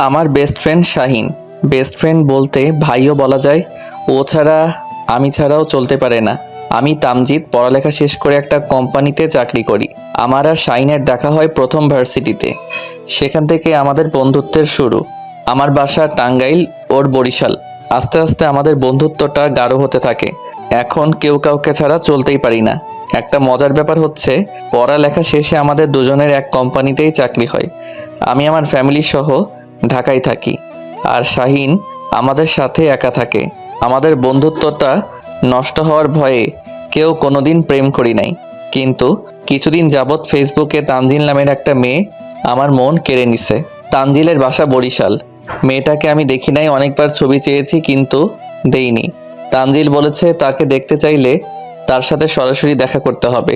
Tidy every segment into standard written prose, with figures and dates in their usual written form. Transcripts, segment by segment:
আমার best friend Shahin. Best friend বলতে ভাইও বলা যায়। ও ছাড়া আমি ছাড়াও চলতে পারে না। আমি তামজিৎ, পড়ালেখা শেষ করে একটা কোম্পানিতে চাকরি করি। আমার আর শাহিনের দেখা হয় প্রথম ভার্সিটিতে। সেখান থেকে আমাদের বন্ধুত্বের শুরু। আমার বাসা টাঙ্গাইল, ওর বরিশাল। আস্তে আস্তে আমাদের বন্ধুত্বটা গাঢ় হতে থাকে। এখন কেউ কাউকে ছাড়া চলতেই পারি না। একটা মজার ব্যাপার হচ্ছে, পড়ালেখা শেষে আমাদের দুজনের এক কোম্পানিতেই চাকরি হয়। আমি আমার ফ্যামিলি সহ ঢাকায় থাকি, আর শাহিন আমাদের সাথে একা থাকে। আমাদের বন্ধুত্বটা নষ্ট হওয়ার ভয়ে কেউ কোনোদিন প্রেম করি নাই। কিন্তু কিছুদিন যাবৎ ফেসবুকে তানজিল নামের একটা মেয়ে আমার মন কেড়ে নিছে। তানজিলের বাসা বরিশাল। মেয়েটাকে আমি দেখি নাই, অনেকবার ছবি চেয়েছি কিন্তু দেইনি। তানজিল বলেছে তাকে দেখতে চাইলে তার সাথে সরাসরি দেখা করতে হবে।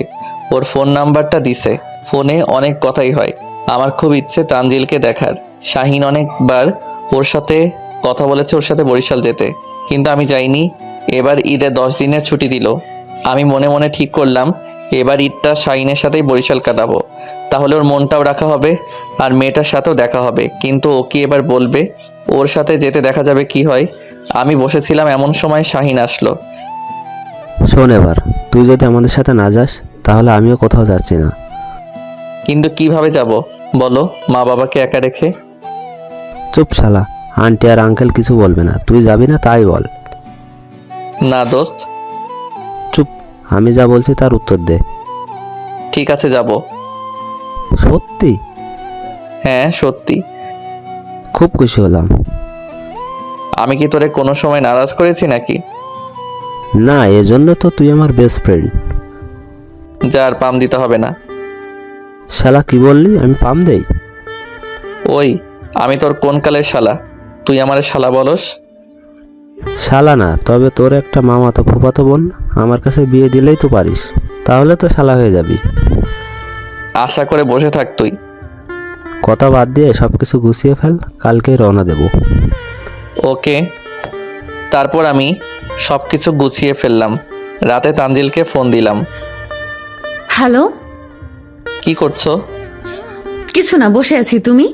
ওর ফোন নাম্বারটা দিছে। ফোনে অনেক কথাই হয়। আমার খুব ইচ্ছে তানজিলকে দেখার। শাহিন অনেকবার ওর সাথে কথা বলেছে ওর সাথে বরিশাল যেতে, কিন্তু আমি যাইনি। এবার ঈদে 10 দিনের ছুটি দিল। আমি মনে মনে ঠিক করলাম এবার ঈদটা শাহিনের সাথেই বরিশাল কাটাবো। তাহলে ওর মনটাও রাখা হবে আর মেয়েটার সাথেও দেখা হবে। কিন্তু ও কি এবার বলবে? ওর সাথে যেতে দেখা যাবে কি হয়। আমি বসেছিলাম, এমন সময় শাহিন আসলো। শোন, এবার তুই যদি আমাদের সাথে না যাস তাহলে আমিও কোথাও যাচ্ছি না। কিন্তু কিভাবে যাব বলো, মা বাবাকে একা রেখে? চুপ শালা, আন্টি আর আঙ্কেল কিছু বলবে না, তুই যাবি না তাই বল। না দোস্ত। চুপ, আমি যা বলছি তার উত্তর দে। ঠিক আছে, যাব। সত্যি? হ্যাঁ সত্যি। খুব খুশি হলাম। আমি কি তোরে কোনো সময় নারাজ করেছি নাকি? না, এজন্য তো তুই আমার বেস্ট ফ্রেন্ড। যার পাম দিতে হবে না। শালা কি বললি? আমি পাম দেই? ওই, আমি তোর কোন কালের শালা? তুই আমারে শালা বলস? শালা না, তবে তোর একটা মামাতো ফুফাতো বোন আমার কাছে বিয়ে দিলেই তো পারিস, তাহলে তো শালা হয়ে যাবি। আশা করে বসে থাক তুই। কথা বাদ দিয়ে সব কিছু গুছিয়ে ফেল, কালকেই রওনা দেব। ওকে। তারপর আমি সব কিছু গুছিয়ে ফেললাম। রাতে তানজিলকে ফোন দিলাম। হ্যালো। কি করছো? কিছু না, বসে আছি। তুমি?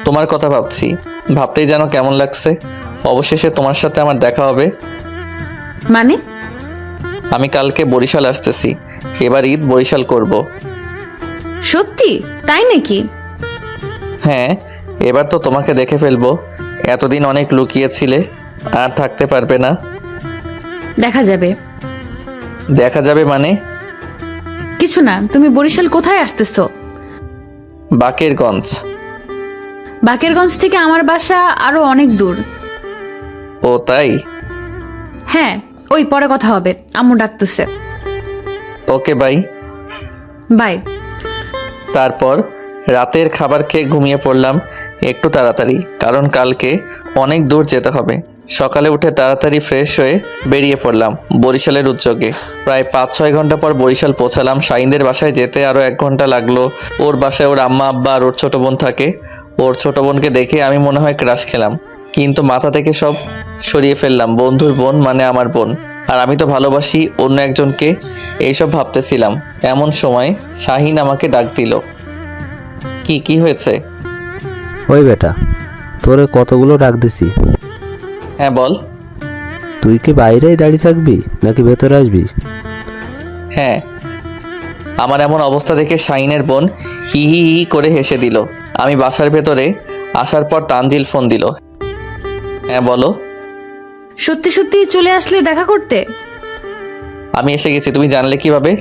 তোমার কথা ভাবছি। ভাবতেই যেন কেমন লাগছে। অবশেষে তোমার সাথে আমার দেখা হবে। মানে? আমি কালকে বরিশাল আসতেছি। এবার ঈদ বরিশাল করব। সত্যি? তাই নাকি? হ্যাঁ, এবার তো তোমাকে দেখে ফেলবো। এতদিন অনেক লুকিয়েছিলে, আর থাকতে পারবে না। দেখা যাবে। দেখা যাবে মানে? কিছু না, তুমি বরিশাল কোথায় আসতেছো? বাকেরগঞ্জ। বাকেরগঞ্জ থেকে আমার বাসা আরো অনেক দূর। ও তাই? হ্যাঁ, ওই পরে কথা হবে, আম্মু ডাকতেছে। Okay bye. বাই। তারপর রাতের খাবার খেয়ে ঘুমিয়ে পড়লাম একটু তাড়াতাড়ি, কারণ কালকে অনেক দূর যেতে হবে। সকালে উঠে তাড়াতাড়ি ফ্রেশ হয়ে বেরিয়ে পড়লাম বরিশালের উদ্যোগে। প্রায় 5-6 ঘন্টা পর বরিশাল পৌঁছালাম। শাহিনদের বাসায় যেতে আরও 1 ঘন্টা লাগলো। ওর বাসায় ওর আম্মা আব্বা আর ওর ছোট বোন থাকে। ওর ছোট বোনকে দেখে আমি মনে হয় ক্রাশ খেলাম, কিন্তু মাথা থেকে সব সরিয়ে ফেললাম। বন্ধুর বোন মানে আমার বোন, আর আমি তো ভালোবাসি অন্য একজনকে, এইসব ভাবতেছিলাম। এমন সময় শাহিন আমাকে ডাক দিল। কি হয়েছে? ওই বেটা, তোরে কতগুলো ডাক দিছি। হ্যাঁ বল। তুই কি বাইরেই দাঁড়িয়ে থাকবি নাকি ভেতরে আসবি? হ্যাঁ। আমার এমন অবস্থা দেখে শাহিনের বোন হি হি হি করে হেসে দিল। আমি বাসার ভেতরে আসার পর তানজিল ফোন দিল। হ্যাঁ বলো। সত্যি সত্যি চলে আসলে দেখা করতে? আমি এসে গেছি। তুমি জানলে কিভাবে?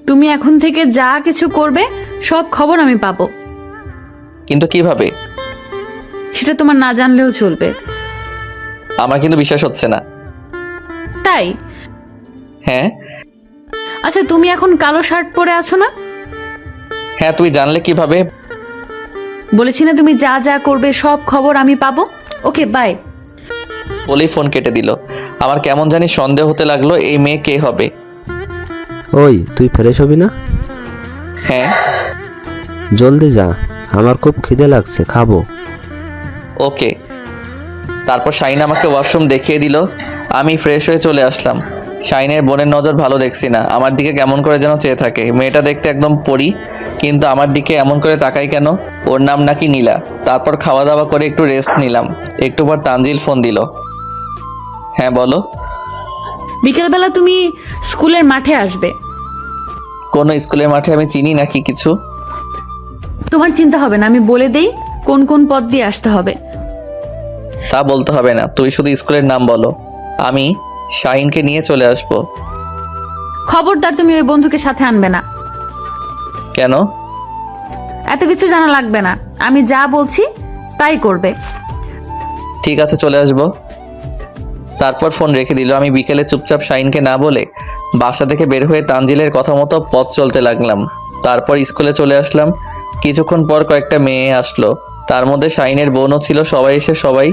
তুমি এখন থেকে যা কিছু করবে সব খবর আমি পাবো। কিন্তু কিভাবে? সেটা তোমার না জানলেও চলবে। আমার কিন্তু বিশ্বাস হচ্ছে না। তাই? হ্যাঁ। আচ্ছা, তুমি এখন কালো শার্ট পরে আছো না? হ্যাঁ, তুই জানলে কিভাবে? বলেছি না, তুমি যা যা করবে সব খবর আমি পাবো। Okay bye. বলেই ফোন কেটে দিল। আমার কেমন জানি সন্দেহ হতে লাগলো, এই মেয়ে কে হবে। ওই, তুই ফ্রেশ হবি না? হ্যাঁ। জলদি যা, আমার খুব খিদে লাগছে, খাবো। ওকে। তারপর শাহিন আমাকে ওয়াশরুম দেখিয়ে দিল। আমি ফ্রেশ হয়ে চলে আসলাম। শাইনের বোনের নজর ভালো দেখছি না, আমার দিকে কেমন করে যেন চেয়ে থাকে। মেয়েটা দেখতে একদম পরি, কিন্তু আমার দিকে এমন করে তাকাই কেন? ওর নাম নাকি নীলা। তারপর খাওয়া দাওয়া করে একটু রেস্ট নিলাম। একটু পর তানজিল ফোন দিল। হ্যাঁ বলো। বিকেলবেলা তুমি স্কুলের মাঠে আসবে। কোনো স্কুলের মাঠে আমি চিনি নাকি কিছু? তোমার চিন্তা হবে না, আমি বলে দেই কোন কোন পথ দিয়ে আসতে হবে। তা বলতে হবে না, তুই শুধু স্কুলের নাম বলো, আমি শাহিনকে নিয়ে চলে আসবো। খবরদার তুমি ওই বন্ধুকে সাথে আনবে না। কেন? এত কিছু জানা লাগবে না, আমি যা বলছি তাই করবে। ঠিক আছে, চলে আসবো। তারপর ফোন রেখে দিল। আমি বিকেলে চুপচাপ শাহিনকে না বলে বাসা থেকে বের হয়ে তানজিলের কথা মতো পথ চলতে লাগলাম। তারপর স্কুলে চলে আসলাম। কিছুক্ষণ পর কয়েকটা মেয়ে আসলো, তার মধ্যে শাহিনের বোনও ছিল। সবাই এসে সবাই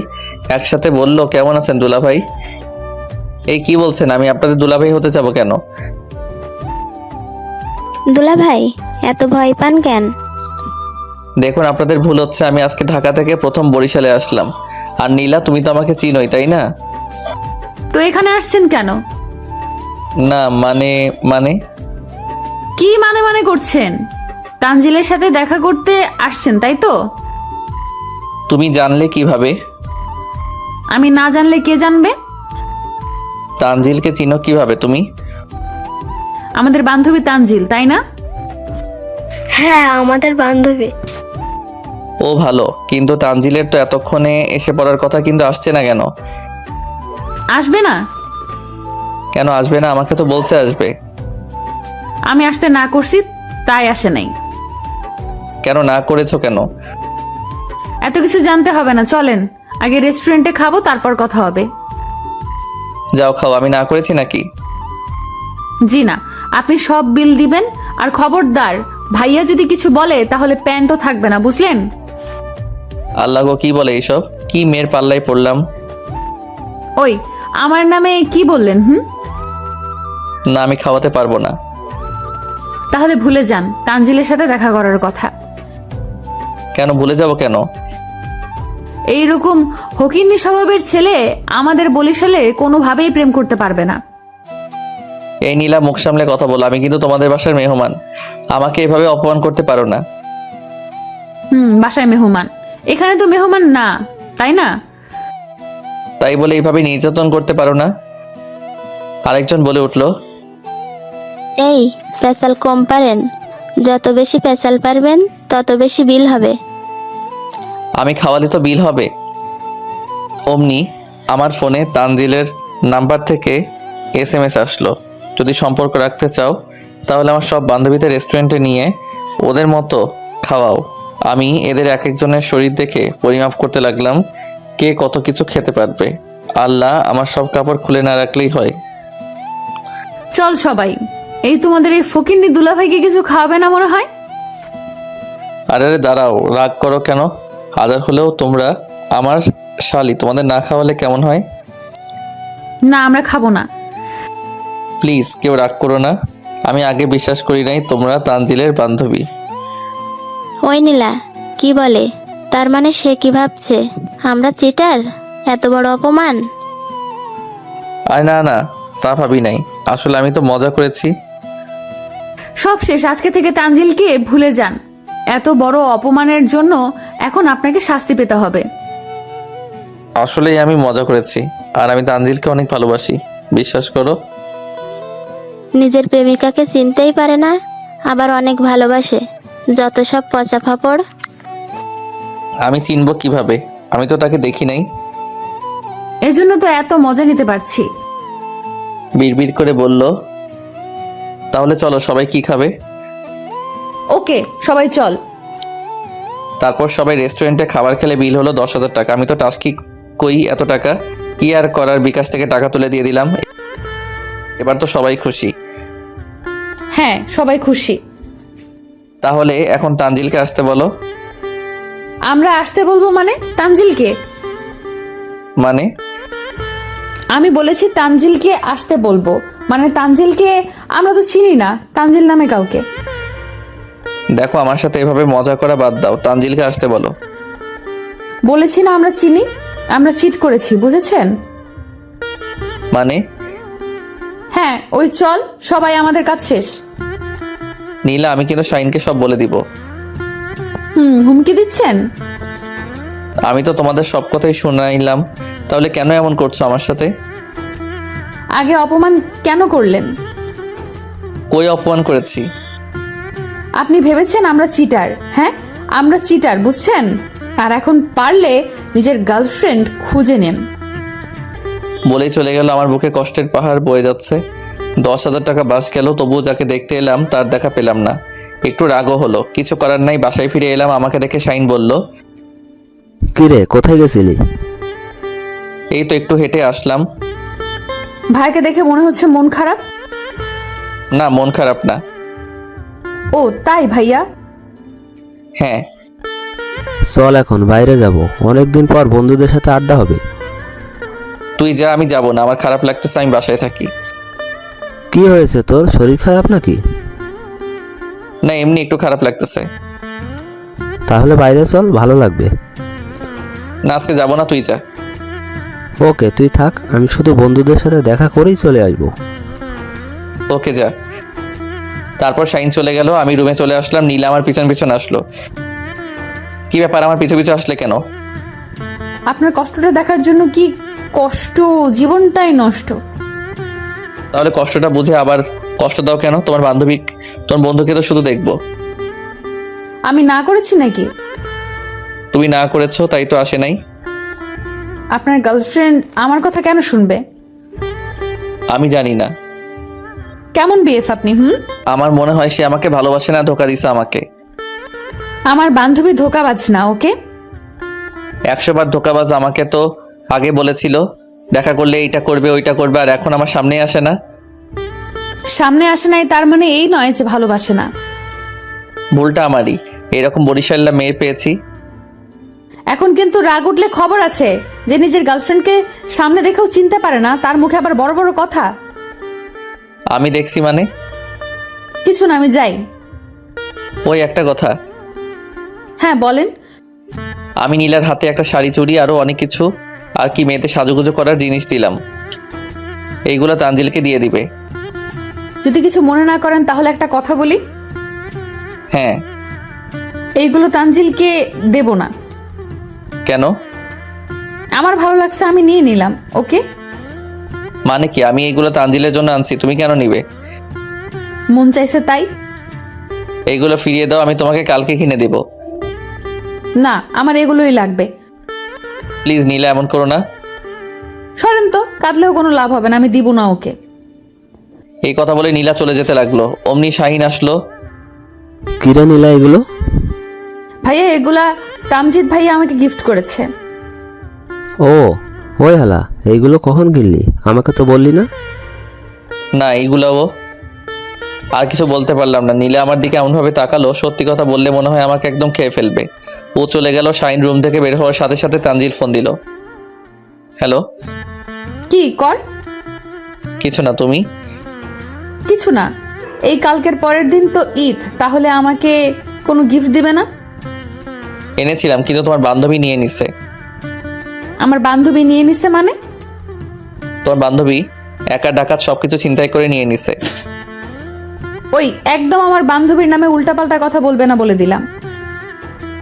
একসাথে বলল, কেমন আছেন দুলাভাই? এই কি বলছেন? আমি আপনাদের দুলাভাই হতে যাবো কেন? দুলা ভাই, এত ভয় পান কেন? দেখুন, আপনাদের ভুল হচ্ছে। আমি আজকে ঢাকা থেকে প্রথম বরিশালে আসলাম। আর নীলা, তুমি তো আমাকে চিনোই, তাই না? তো এখানে আসছেন কেন? না মানে মানে কি মানে মানে করছেন? তানজিলের সাথে দেখা করতে আসছেন তাই তো? তুমি জানলে কিভাবে? আমি না জানলে কে জানবে? তানজিলকে চিনো কিভাবে তুমি? আমাদের বান্ধবী তানজিল, তাই না? হ্যাঁ, আমাদের বান্ধবী। ও ভালো, কিন্তু তানজিলের তো এতক্ষণে এসে পড়ার কথা, কিন্তু আসছে না কেন? আসবে না? কেন আসবে না? আমাকে তো বলছে আসবে। আমি আসতে না করছি তাই আসে নাই। কেন না করেছো কেন? এত কিছু জানতে হবে না, চলেন আগে রেস্টুরেন্টে খাবো, তারপর কথা হবে। যাও খাও। আমি না করেছি নাকি? জি না, আপনি সব বিল দিবেন। আর খবরদার, ভাইয়া যদি কিছু বলে তাহলে প্যান্টও থাকবে না, বুঝলেন? আল্লাহ গো, কি বলে এইসব? কি মেয়ের পাল্লায় পড়লাম। ওই, আমার নামে কি বললেন? না, আমি খাওয়াতে পারবো না। তাহলে ভুলে যান তানজিলের সাথে দেখা করার কথা। কেন ভুলে যাব কেন? এইরকম হকিন্নি স্বভাবের ছেলে আমাদের বরিশালে কোনোভাবেই প্রেম করতে পারবে না। এই নীলা, মুখ সামলে কথা বলো। আমি কিন্তু তোমাদের বাসার মেহমান। আমাকে এভাবে অপমান করতে পারো না। বাসায় মেহমান? এখানে তো মেহমান না, তাই না? তাই বলে এইভাবে নির্যাতন করতে পারো না। আরেকজন বলে উঠলো, এই, পেশাল কম পারেন? যত বেশি পেশাল পারবেন তত বেশি বিল হবে। আমি খাওয়ালে তো বিল হবে। অমনি আমার ফোনে তানজিলের নাম্বার থেকে SMS আসলো, যদি সম্পর্ক রাখতে চাও তাহলে আমার সব বান্ধবীদের রেস্টুরেন্টে নিয়ে ওদের মতো খাওয়াও। আমি এদের এক একজনের শরীর দেখে পরিমাপ করতে লাগলাম কে কত কিছু খেতে পারবে। আল্লাহ আমার সব কাপড় খুলে না রাখলেই হয়। চল সবাই, এই তোমাদের এই ফকিন্নি দুলাভাইকে কিছু খাওয়াবে না মনে হয়? আরে দাঁড়াও, রাগ করো কেন? হাজার হলেও তোমরা আমার শালি, তোমাদের না খাওয়ালে কেমন হয়? না, আমরা খাবো না। প্লিজ কেউ রাগ করো না। আমি আগে বিশ্বাস করি নাই তোমরা তানজিলের বান্ধবী। ওই নীলা, কি বলে? তার মানে সে কি ভাবছে আমরা চিটার? এত বড় অপমান! আর না না, তা ভাবি নাই। আসলে আমি তো মজা করেছি। সব শেষ, আজকে থেকে তানজিলকে ভুলে যান। এত বড় অপমানের জন্য এখন আপনাকে শাস্তি পেতে হবে। আসলেই আমি মজা করেছি, আর আমি তানজিলকে অনেক ভালোবাসি, বিশ্বাস করো। নিজের প্রেমিকাকে চিনতেই পারে না, আবার অনেক ভালোবাসে। যত সব পচা ফাপড়! আমি চিনব কিভাবে? আমি তো তাকে দেখি নাই। এজন্য তো এত মজা নিতে পারছি। বিড়বিড় করে বলল, তাহলে চলো, সবাই কি খাবে? ওকে, সবাই চল। তারপর সবাই রেস্টুরেন্টে খাবার খেলে বিল হলো 10,000 টাকা। আমি তো টাস্কি কই এত টাকা, কি আর করার, বিকাশ থেকে টাকা তুলে দিয়ে দিলাম। এবার তো সবাই খুশি। হ্যাঁ, সবাই খুশি। তাহলে এখন তানজিলকে আসতে বলো। আমরা আসতে বলবো মানে? তানজিলকে? মানে? আমি বলেছি তানজিলকে আসতে বলবো, মানে তানজিলকে আমরা তো চিনি না, তানজিল নামে কাউকে। দেখো, আমার সাথে এভাবে মজা করা বাদ দাও, তানজিলকে আসতে বলো। বলেছি না আমরা চিনি, আমরা চিট করেছি, বুঝেছেন? মানে? হ্যাঁ ওই চল, সবাই আমাদের কাজ শেষ। নীলা, আমি কিন্তু শাহিনকে সব বলে দিব। হুমকি দিচ্ছেন? আমি তো তোমাদের সব কথাই শুনাইলাম, তাহলে কেন এমন করছো আমার সাথে? আগে অপমান কেন করলেন? কই অপমান করেছি? আপনি ভেবেছেন আমরা চিটার? হ্যাঁ, আমরা চিটার, বুঝছেন? আর এখন পারলে নিজের গার্লফ্রেন্ড খুঁজে নেন। বলেই চলে গেল। আমার বুকে কষ্টের পাহাড় বয়ে যাচ্ছে। 10,000 টাকা বাস গেল, তবুও যাকে দেখতে এলাম তার দেখা পেলাম না। একটু রাগও হলো, কিছু করার নাই। বাসায় ফিরে এলাম, আমাকে দেখে শাহিন বলল, কিরে, কোথায় গেছিলি? এই তো একটু হেঁটে আসলাম। ভাইকে দেখে মনে হচ্ছে মন খারাপ। না, মন খারাপ না। ও তাই ভাইয়া? হ্যাঁ। চল এখন বাইরে যাব, অনেকদিন পর বন্ধুদের সাথে আড্ডা হবে। তুই যা, আমি যাব না, আমার খারাপ লাগতেছে, আমি বাসায় থাকি। কি হয়েছে তোর, শরীর খারাপ নাকি? না, এমনি একটু খারাপ লাগতেছে। তাহলে বাইরে চল, ভালো লাগবে। না, আজকে যাব না, তুই যা। ওকে, তুই থাক, আমি শুধু বন্ধুদের সাথে দেখা করেই চলে আসবো। ওকে, যা। তারপর শাহিন চলে গেল, আমি রুমে চলে আসলাম। নীলা আমার পিছন পিছন আসলো। কি ব্যাপার, আমার পিছু পিছু আসলে কেন? আপনার কষ্টটা দেখার জন্য। কি কষ্ট, জীবনটাই নষ্ট। তাহলে কষ্টটা বুঝে আবার কষ্ট দাও কেন? তোমার বন্ধুকে তো শুধু দেখবো। আমি না করেছি নাকি? তুমি না করেছো তাই তো আসে নাই। আপনার গার্লফ্রেন্ড আমার কথা কেন শুনবে? আমি জানি না। কেমন বিএফ আপনি? আমার মনে হয় সে আমাকে ভালোবাসে না, ধোকা দিছে আমাকে। আমার বান্ধবী ধোকাবাজ না, ওকে? 100 বার ধোকাবাজ। আমাকে তো আগে বলেছিল দেখা করলে এইটা করবে ওইটা করবে, আর এখন আমার সামনেই আসে না। সামনে আসে নাই তার মানে এই নয় যে ভালোবাসে না। ভুলটা আমারই, এরকম বরিশাল্লা মেয়ে পেয়েছি। এখন কিন্তু রাগ উঠলে খবর আছে, যে নিজের গার্লফ্রেন্ডকে সামনে দেখেও চিনতে পারে না, তার মুখে আবার বড় বড় কথা। আমি দেখছি মানে? কিছু না, আমি যাই। ওই একটা কথা। হ্যাঁ বলেন। আমি নীলার হাতে একটা শাড়ি, চুড়ি, আরো অনেক কিছু আর কি মেয়েতে সাজুগুজু করার জিনিস দিলাম। এইগুলো তানজিলকে দিয়ে দিবে। যদি কিছু মনে না করেন তাহলে একটা কথা বলি। হ্যাঁ। এইগুলো তানজিলকে দেব না। কেন? আমার ভালো লাগছে, আমি নিয়ে নিলাম। ওকে? মানে কি? আমি এইগুলো তানজিলের জন্য আনছি, তুমি কেন নিবে? মন চাইছে তাই। এইগুলো ফিরিয়ে দাও, আমি তোমাকে কালকে কিনে দেব। না, আমার এগুলোই লাগবে। প্লিজ নীলা, এমন করো না। সরেন তো, কাঁদলেও কোনো লাভ হবে না, আমি দিব না ওকে। এই কথা বলে নীলা চলে যেতে লাগলো। অমনি শাহিন আসলো। কিরে নীলা, এগুলো? ভাইয়া এগুলা তামজিৎ ভাইয়া আমাকে গিফট করেছে। ও, ওই হালা, এইগুলো কখন কিনলি? আমাকে তো বললি না। না, এইগুলাও। আর কিছু বলতে পারলাম না। নীলা আমার দিকে এমনভাবে তাকালো, সত্যি কথা বললে মনে হয় আমাকে একদম খেয়ে ফেলবে। ও চলে গেল। শাহিন রুম থেকে বের হওয়ার সাথে সাথে তানজিল ফোন দিল। হ্যালো। কি কর? কিছু না, তুমি? কিছু না। এই কালকের পরের দিন তো ঈদ, তাহলে আমাকে কোনো গিফট দিবে না? এনেছিলাম, কিন্তু তোমার বান্ধবী নিয়ে নিছে। আমার বান্ধবী নিয়ে নিছে মানে? তোমার বান্ধবী একা ডাকাত সবকিছু ছিনতাই করে নিয়ে নিছে। ওই একদম আমার বান্ধবীর নামে উল্টাপাল্টা কথা বলবে না বলে দিলাম।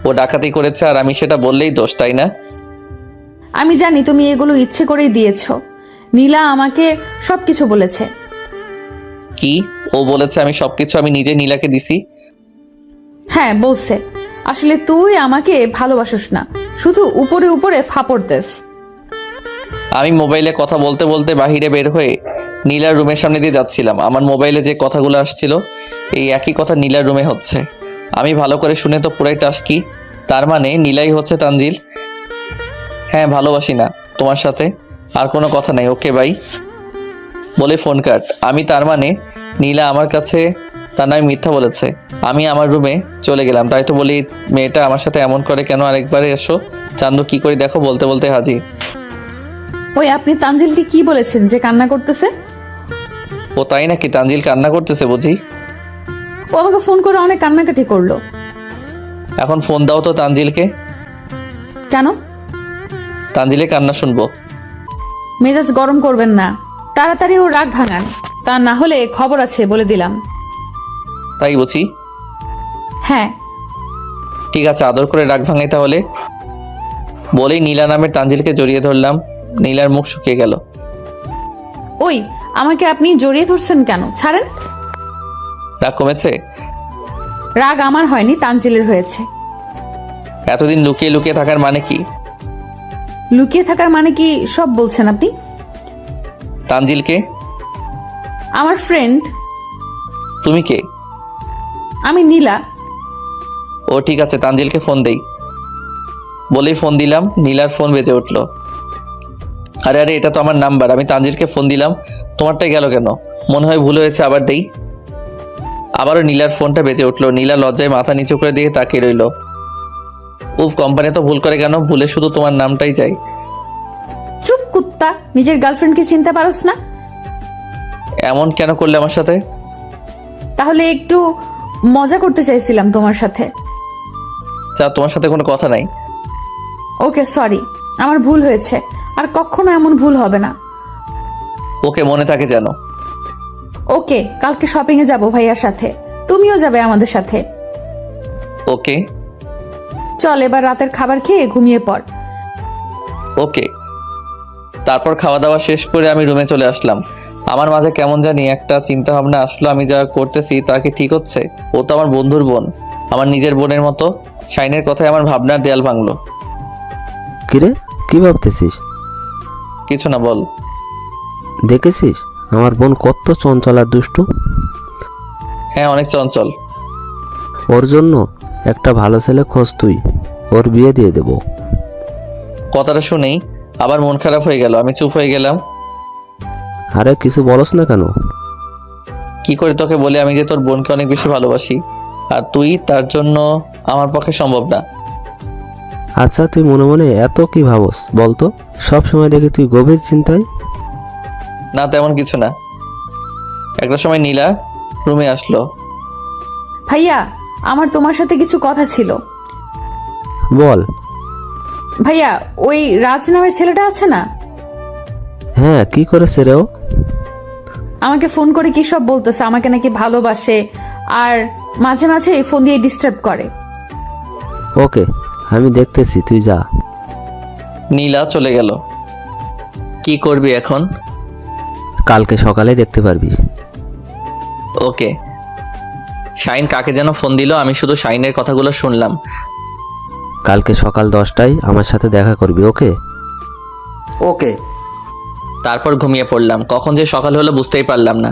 ও ডাকাতি করেছে আর আমি সেটা বললেই দোষ, তাই না? আমি জানি তুমি এগুলো ইচ্ছে করেই দিয়েছো। নীলা আমাকে সবকিছু বলেছে। কি? ও বলেছে আমি সবকিছু আমি নিজে নীলাকে দিছি? হ্যাঁ বলছে। আসলে তুই আমাকে ভালোবাসিস না, শুধু উপরে উপরে ফাপড় দেস। আমি মোবাইলে কথা বলতে বলতে বাহিরে বের হয়ে নীলার রুমের সামনে দিয়ে যাচ্ছিলাম। আমার মোবাইলে যে কথাগুলো আসছিল এই একই কথা নীলার রুমে হচ্ছে। আমি ভালো করে শুনে তো পুরাই টাস্কি। তার মানে নীলাই হচ্ছে তানজিল। হ্যাঁ, ভালোবাসি না তোমার সাথে আর কোনো কথা নাই, ওকে বাই বলে ফোন কাট। আমি তার মানে নীলা আমার কাছে তার নামে মিথ্যা বলেছে। আমি আমার রুমে চলে গেলাম। তাই তো বলি মেয়েটা আমার সাথে এমন করে কেন? আরেকবারে এসো চান্দু, কি করে দেখো। বলতে বলতে হাজির। ওই আপনি তানজিলকে কি বলেছেন যে কান্না করতেছে? ও তাই নাকি? তানজিল কান্না করতেছে বুঝি? ও আমাকে ফোন করে অনেক কান্নাকাটি করলো। এখন ফোন দাও তো তানজিলকে। কেন? তানজিলে কান্না শুনবো। মেজাজ গরম করবেন না, তাড়াতাড়ি ও রাগ ভাঙান। তা না হলে খবর আছে বলে দিলাম। তাই বুঝি? হ্যাঁ। ঠিক আছে, আদর করে রাগ ভাঙাই তাহলে। বলেই নীলা নামের তানজিলকে জড়িয়ে ধরলাম। নীলার মুখ শুকিয়ে গেল। ওই, আমাকে আপনি জড়িয়ে ধরছেন কেন? ছাড়েন। রাগ কমেছে? রাগ আমার হয়নি, তানজিলের হয়েছে। এতদিন লুকিয়ে লুকিয়ে থাকার মানে কি? লুকিয়ে থাকার মানে কি সব বলছেন আপনি? তানজিলকে? আমার ফ্রেন্ড। তুমি কে? আমি নীলা। ও ঠিক আছে, তানজিলকে ফোন দেই। বলেই ফোন দিলাম। নীলার ফোন বেজে উঠল। আরে আরে, এটা তো আমার নাম্বার। আমি তানজিলকে ফোন দিলাম, তোমারটাই গেল কেন? মনে হয় ভুল হয়েছে, আবার দেই। আবারও নীলার ফোনটা বেজে উঠল। নীলা লজ্জায় মাথা নিচু করে দিয়ে তাকিয়ে রইল। উফ, কোম্পানি তো ভুল করে কেন? ভুলে শুধু তোমার নামটাই যায়। চুপ কুত্তা, নিজের গার্লফ্রেন্ডকে চিনতে পারোস না? এমন কেন করলে আমার সাথে? তাহলে একটু মজা করতে চাইছিলাম তোমার সাথে। যা, তোমার সাথে কোনো কথা নাই। ওকে সরি, আমার ভুল হয়েছে, আর কখনো এমন ভুল হবে না। ওকে, মনে থাকে যেন। ওকে, কালকে শপিং এ যাবো ভাইয়ার সাথে, তুমিও যাবে আমাদের সাথে। ওকে। চল এবার রাতের খাবার খেয়ে ঘুমিয়ে পড়। ওকে। তারপর খাওয়া দাওয়া শেষ করে আমি রুমে চলে আসলাম। আমার মাঝে কেমন জানি একটা চিন্তা ভাবনা আসলো, আমি যা করতেছি তা কি ঠিক হচ্ছে? ও তো আমার বন্ধুর বোন, আমার নিজের বোনের মতো। শাইনের কথায় আমার ভাবনার দেয়াল ভাঙলো। কিরে, কি ভাবতেছিস? কিছু না, বল। দেখেছিস আমার বোন কত চঞ্চল আর দুষ্টু? হ্যাঁ, অনেক চঞ্চল। ওর জন্য একটা ভালো ছেলে খোঁজ তুই, ওর বিয়ে দিয়ে দেব। কথাটা শুনেই আবার মন খারাপ হয়ে গেল। আমি চুপ হয়ে গেলাম। আরে কিছু বলস না কেন? কি করে তোকে বলে আমি যে তোর বোনকে অনেক বেশি ভালোবাসি, আর তুই তার জন্য আমার পক্ষে সম্ভব না। আচ্ছা তুই মনে মনে এত কি ভাবস বলতো? সব সময় দেখি তুই গভীর চিন্তায়। না, তেমন কিছু না। একটা সময় নীলা রুমে আসলো। ভাইয়া, আমার তোমার সাথে কিছু কথা ছিল। বল। ভাইয়া, ওই রাজ নামের ছেলেটা আছে না, হ্যাঁ, কি করেছে রে ও? আমাকে ফোন করে কি সব বলতেছে, আমাকে নাকি ভালোবাসে, আর মাঝে মাঝে ফোন দিয়ে ডিস্টার্ব করে। ওকে, আমি দেখতেছি, তুই যা। নীলা চলে গেল। কি করবি এখন? কালকে সকালে দেখতে পারবি। ওকে। শাইন কাকে যেন ফোন দিল, আমি শুধু শাইনের কথাগুলো শুনলাম। কালকে সকাল 10টায় আমার সাথে দেখা করবি, ওকে? ওকে। তারপর ঘুমিয়ে পড়লাম। কখন যে সকাল হলো বুঝতেই পারলাম না।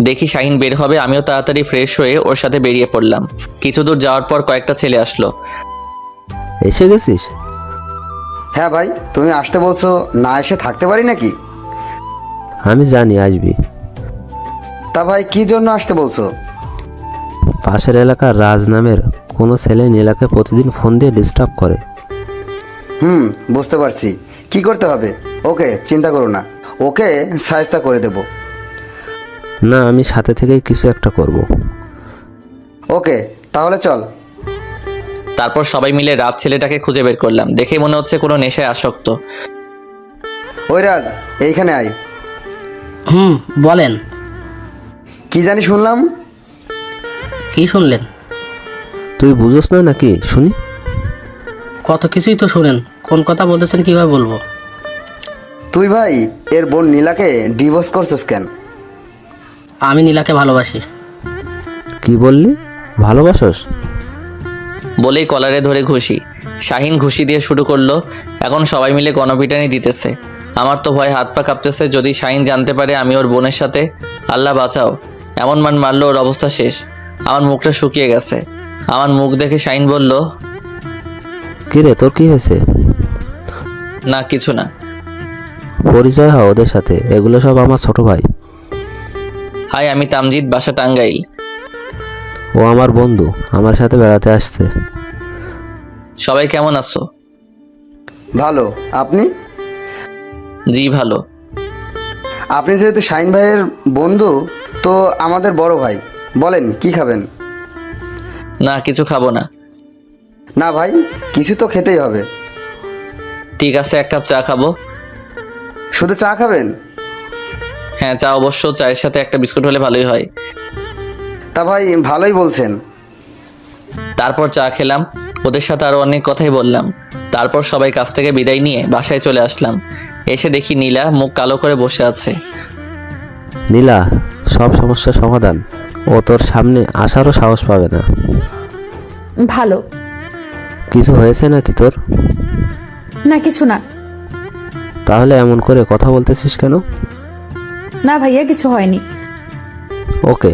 দেখি শাহিন বের হবে, আমিও তাড়াতাড়ি ফ্রেশ হয়ে ওর সাথে বেরিয়ে পড়লাম। কিছু দূর যাওয়ার পর কয়েকটা ছেলে আসলো। এসে গেছিস? হ্যাঁ ভাই, তুমি আসতে বলছো, না এসে থাকতে পারি নাকি? আমি জানি আসবি। তা ভাই কি জন্য আসতে বলছো? পাশের এলাকার রাজ নামের কোনো ছেলে নীলাকে প্রতিদিন ফোন দিয়ে ডিস্টার্ব করে। বুঝতে পারছি। কি করতে হবে? ওকে, চিন্তা করো না, ওকে সাহায্য করে দেব। না, আমি সাথে থেকেই কিছু একটা করব। ওকে, তাহলে চল। তারপর সবাই মিলে রাত ছেলেটাকে খুঁজে বের করলাম। দেখে মনে হচ্ছে কোনো নেশায় আসক্ত। ওই রাজ, এইখানে আয়। বলেন। কি জানি শুনলাম? কি শুনলেন? তুই বুঝোস না নাকি? শুনি। কত কিছুই তো শুনেন, কোন কথা বলতেছেন কিভাবে বলবো? তুই ভাই এর বোন নীলাকে ডিভোর্স করছিস কেন? আমি নীলাকে ভালোবাসি। কি বললি? ভালোবাসস? বলেই কলারে ধরে ঘুষি। শাহিন ঘুষি দিয়ে শুরু করলো। এখন সবাই মিলে গণপিটানি দিতেছে। আমার তো ভয় হাত পা কাঁপতেছে, যদি শাহিন জানতে পারে আমি ওর বোনের সাথে। আল্লাহ বাঁচাও, এমন মান মারলো ওর অবস্থা শেষ। আমার মুখটা শুকিয়ে গেছে। আমার মুখ দেখে শাহিন বলল, কি রে, তোর কি হয়েছে? না কিছু না। পরিচয় হয় ওদের সাথে, এগুলো সব আমার ছোট ভাই। হাই, আমি তামজিদ, বাসা টাঙ্গাইল। ও আমার বন্ধু, আমার সাথে বেড়াতে আসছে। সবাই কেমন আছো? ভালো। আপনি? জি ভালো। আপনি যেহেতু শাহিন ভাইয়ের বন্ধু, তো আমাদের বড় ভাই, বলেন কি খাবেন? না কিছু খাবো না। না ভাই, কিছু তো খেতেই হবে। ঠিক আছে, এক কাপ চা খাবো। শুধু চা খাবেন? হ্যাঁ, চা অবশ্য, চায়ের সাথে একটা বিস্কুট হলে ভালোই হয়। তা ভাই ভালোই বলছেন। তারপর চা খেলাম, ওদের সাথে আরও অনেক কথাই বললাম। তারপর সবাই কাছ থেকে বিদায় নিয়ে বাসায় চলে আসলাম। এসে দেখি নীলা মুখ কালো করে বসে আছে। নীলা, সব সমস্যার সমাধান। ও তোর সামনে আসারও সাহস পাবে না। ভালো। কিছু হয়েছে নাকি তোর? না, কিছু না। তাহলে এমন করে কথা বলতেছিস কেন? না ভাইয়া, কিছু হয়নি। ওকে।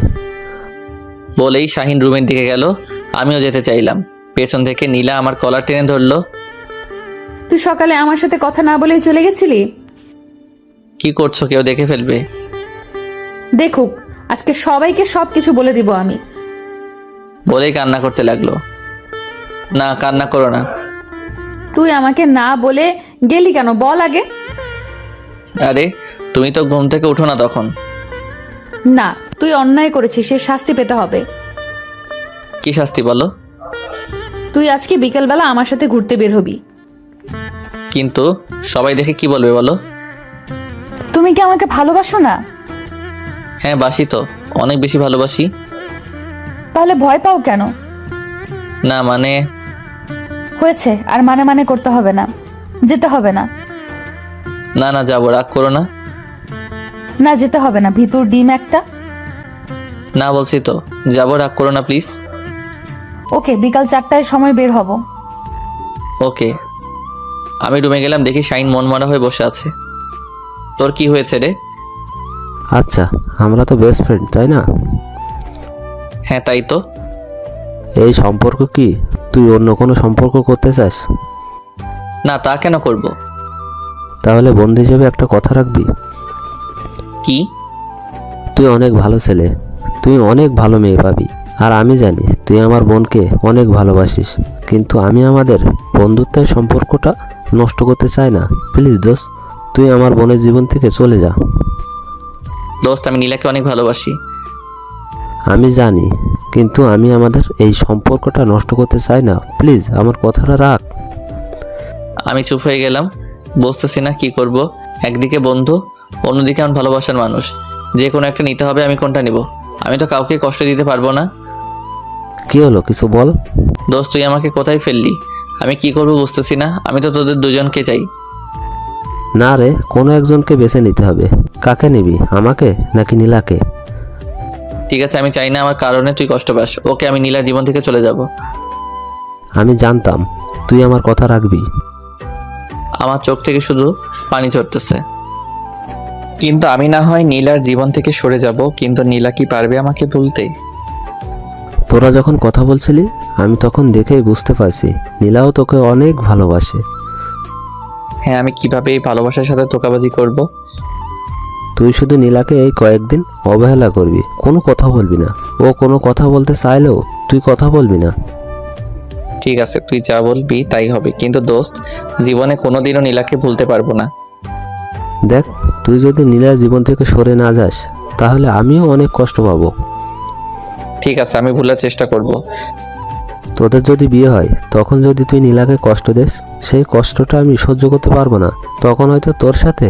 বলেই শাহিন রুমের দিকে গেল। আমিও যেতে চাইলাম, পেছন থেকে নীলা আমার কলার টেনে ধরলো। তুই সকালে আমার সাথে কথা না বলেই চলে গেছিলি? কি করছো? কেউ দেখে ফেলবে। দেখুক, আজকে সবাইকে সবকিছু বলে দিব আমি। বলেই কান্না করতে লাগলো। না, কান্না করো না। তুই আমাকে না বলে গেলি কেন বল আগে। আরে, তুমি তো ঘুম থেকে উঠো না তখন। না, তুই অন্যায় করেছিস, সে শাস্তি পেতে হবে। কি শাস্তি বলো? তুই আজকে বিকেলবেলা আমার সাথে ঘুরতে বের হবি। কিন্তু সবাই দেখে কি বলবে বলো? তুমি কি আমাকে ভালোবাসো না? হ্যাঁ, বাসি তো, অনেক বেশি ভালোবাসি। তাহলে ভয় পাও কেন? না মানে, হয়েছে, আর মানে মানে করতে হবে না, যেতে হবে না। না না, যাবো, রাগ করো না। না, যেতে হবে না, ভিতর ডিম একটা। না বলছি তো, যাবো, রাগ করো না প্লিজ। ওকে, বিকাল 4টায় সময় বের হব। ওকে। আমি রুমে গেলাম, দেখি শাইন মনমরা হয়ে বসে আছে। তোর কি হয়েছে রে? আচ্ছা, আমরা তো বেস্ট ফ্রেন্ড, তাই না? হ্যাঁ, তাই তো। এই সম্পর্ক কি তুই অন্য কোনো সম্পর্ক করতে চাস? না, তা কেন করব? তাহলে বন্ধু হিসেবে একটা কথা রাখবি। কি? তুই অনেক ভালো ছেলে, তুই অনেক ভালো মেয়ে পাবি। আর আমি জানি তুই আমার বোনকে অনেক ভালোবাসিস, কিন্তু আমি আমাদের বন্ধুত্বের সম্পর্কটা নষ্ট করতে চাই না। প্লিজ দোস্ত, তুই আমার বোনের জীবন থেকে চলে যা। দোস্ত, আমি নীলাকে অনেক ভালোবাসি। আমি জানি, কিন্তু আমি আমাদের এই সম্পর্কটা নষ্ট করতে চাই না। প্লিজ আমার কথাটা রাখ। আমি চুপ হয়ে গেলাম, বুঝতেছি না কি করব। একদিকে বন্ধু, অন্যদিকে আমার ভালোবাসার মানুষ। যে কোনো একটা নিতে হবে, আমি কোনটা নিব? আমি তো কাউকে কষ্ট দিতে পারবো না। কি হলো, কিছু বল। দোস্ত, তুই আমাকে কোথায় ফেললি? আমি কি করব বুঝতেছি না। আমি তো তোদের দুজনকে চাই। না রে, কোনো একজনকে বেছে নিতে হবে। কাকে নিবি, আমাকে নাকি নীলাকে? ঠিক আছে, আমি চাই না আমার কারণে তুই কষ্ট পাস। ওকে, আমি নীলার জীবন থেকে চলে যাব। আমি জানতাম তুই আমার কথা রাখবি। আমার চোখ থেকে শুধু পানি ঝরতেছে। কিন্তু আমি না হয় নীলার জীবন থেকে সরে যাব, কিন্তু নীলা কি পারবে আমাকে ভুলতে? তোরা যখন কথা বলছিলি আমি তখন দেখেই বুঝতে পারছি নীলাও তোকে অনেক ভালোবাসে। হ্যাঁ, আমি কিভাবে এই ভালোবাসার সাথে ধোঁকাবাজি করব? তুই শুধু নীলাকে এই কয়েকদিন অবহেলা করবি, কোনো কথা বলবি না। ও কোনো কথা বলতে চাইলেও তুই কথা বলবি না। ঠিক আছে, তুই যা বলবি তাই হবে। কিন্তু দোস্ত, জীবনে কোনোদিনও নীলাকে ভুলতে পারবো না। দেখ, তুই যদি নীলার জীবন থেকে সরে না যাস তাহলে আমিও অনেক কষ্ট পাবো। ঠিক আছে, আমি ভুলার চেষ্টা করব। তোদের যদি বিয়ে হয় তখন যদি তুই নীলাকে কষ্ট দিস, সেই কষ্টটা আমি সহ্য করতে পারবো না। তখন হয়তো তোর সাথে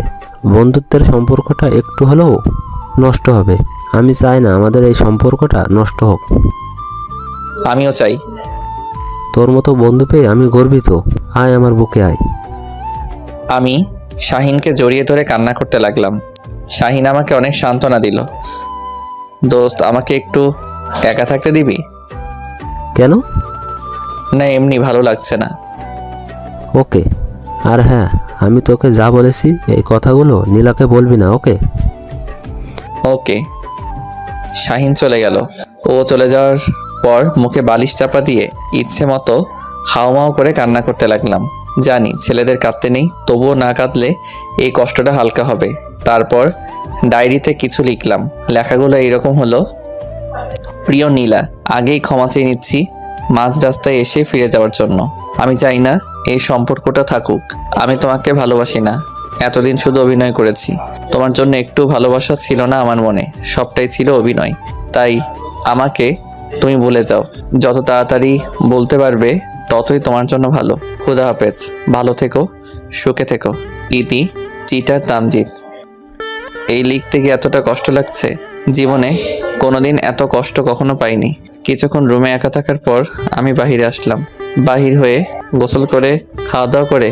বন্ধুত্বের সম্পর্কটা একটু হলেও নষ্ট হবে। আমি চাই না আমাদের এই সম্পর্কটা নষ্ট হোক। আমিও চাই। তোর মতো বন্ধু পেয়ে আমি গর্বিত। আয় আমার বুকে আয়। আমি শাহিনকে জড়িয়ে ধরে কান্না করতে লাগলাম। শাহিন আমাকে অনেক সান্ত্বনা দিল। দোস্ত, আমাকে একটু একা থাকতে দিবি? কেন? না, এমনি ভালো লাগছে না। ওকে। আর হ্যাঁ, আমি তোকে যা বলেছি এই কথাগুলো নীলাকে বলবি না, ওকে? ওকে। শাহিন চলে গেল। ও চলে যাওয়ার পর মুখে বালিশ চাপা দিয়ে ইচ্ছে মতো হাওমাও করে কান্না করতে লাগলাম। জানি ছেলেদের কাঁদতে নেই, তবুও না কাঁদলে এই কষ্টটা হালকা হবে। তারপর ডায়েরিতে কিছু লিখলাম। লেখাগুলো এইরকম হলো: প্রিয় নীলা, আগেই ক্ষমা চেয়ে নিচ্ছি মাঝ রাস্তায় এসে ফিরে যাওয়ার জন্য। আমি চাই না এই সম্পর্কটা থাকুক। আমি তোমাকে ভালোবাসি না। এতদিন শুধু অভিনয় করেছি। তোমার জন্য একটু ভালোবাসা ছিল না আমার মনে, সবটাই ছিল অভিনয়। তাই আমাকে তুমি ভুলে যাও। যত তাড়াতাড়ি বলতে পারবে ততই তোমার জন্য ভালো। খুদা হাফেজ, ভালো থেকো, সুখে থেকো। ইতি চিটার তামজিৎ। এই লিখতে গিয়ে এতটা কষ্ট লাগছে। জীবনে কোনোদিন এত কষ্ট কখনো পাইনি। কিছুক্ষণ রুমে একা থাকার পর আমি বাহিরে আসলাম। বাহির হয়ে গোসল করে খাওয়া দাওয়া করে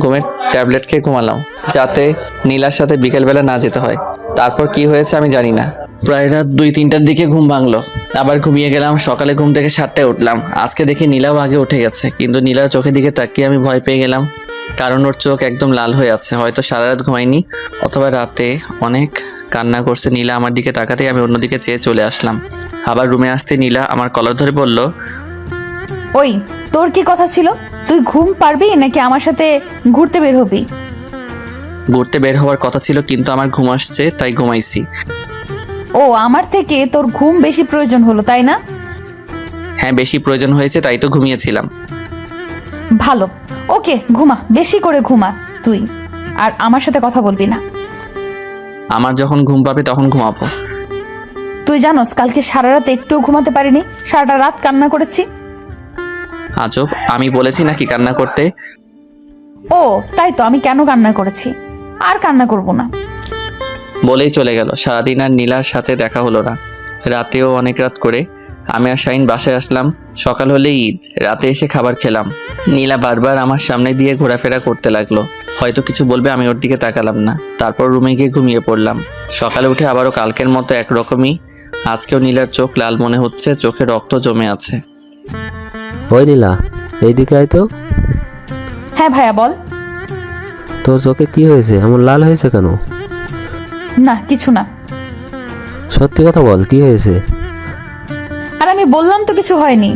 ঘুমের ট্যাবলেট খেয়ে ঘুমালাম, যাতে নীলার সাথে বিকেলবেলা না যেতে হয়। তারপর কি হয়েছে আমি জানি না। প্রায় রাত 2-3টার দিকে ঘুম ভাঙলো, আবার ঘুমিয়ে গেলাম। সকালে ঘুম থেকে 7টায় উঠলাম। আজকে দেখি নীলাও আগে উঠে গেছে, কিন্তু নীলার চোখের দিকে তাকিয়ে আমি ভয় পেয়ে গেলাম, কারণ ওর চোখ একদম লাল হয়ে আছে। হয়তো সারা রাত ঘুমায়নি, অথবা রাতে অনেক কান্না করছে। নীলা আমার দিকে তাকাতেই আমি অন্যদিকে চেয়ে চলে আসলাম। আবার রুমে আসতে নীলা আমার কলার ধরে বলল, ওই, তোর কি কথা ছিল? তুই ঘুম পারবি নাকি আমার সাথে ঘুরতে বের হবি? ঘুরতে বের হওয়ার কথা ছিল, কিন্তু আমার ঘুম আসছে তাই ঘুমাইছি। ও, আমার থেকে তোর ঘুম বেশি প্রয়োজন হলো, তাই না? হ্যাঁ, বেশি প্রয়োজন হয়েছে তাই তো ঘুমিয়েছিলাম। ভালো, ওকে, ঘুমা, বেশি করে ঘুমা তুই। আর আমার সাথে কথা বলবি না। আমার যখন ঘুম পাবে তখন ঘুমাবো। তুই জানোস কালকে সারা রাত একটুও ঘুমাতে পারিনি, সারাটা রাত কান্না করেছি। আজব, আমি বলেছি নাকি কান্না করতে? ও তাই তো, আমি কেন কান্না করেছি? আর কান্না করব না। বলেই চলে গেল। সারাদিন আর নীলার সাথে দেখা হলো না। রাতেও অনেক রাত করে আমি আর শাহিন বাসায় আসলাম। সকাল হলেই ঈদ। রাতে এসে খাবার খেলাম। নীলা বারবার আমার সামনে দিয়ে ঘোরাফেরা করতে লাগলো, হয়তো কিছু বলবে, আমি ওর দিকে তাকালাম না। তারপর রুমে গিয়ে ঘুমিয়ে পড়লাম। সকালে উঠে আবারও কালকের মতো একরকমই। আজকেও নীলার চোখ লাল মনে হচ্ছে, চোখে রক্ত জমে আছে। ওই নীলা, এইদিকে আয় তো। হ্যাঁ ভাইয়া, বল। তোর চোখে কি হয়েছে? এমন লাল হয়েছে কেন? না, কিছু না। সত্যি কথা বল, কি হয়েছে? আর আমি বললাম তো কিছু হয়নি।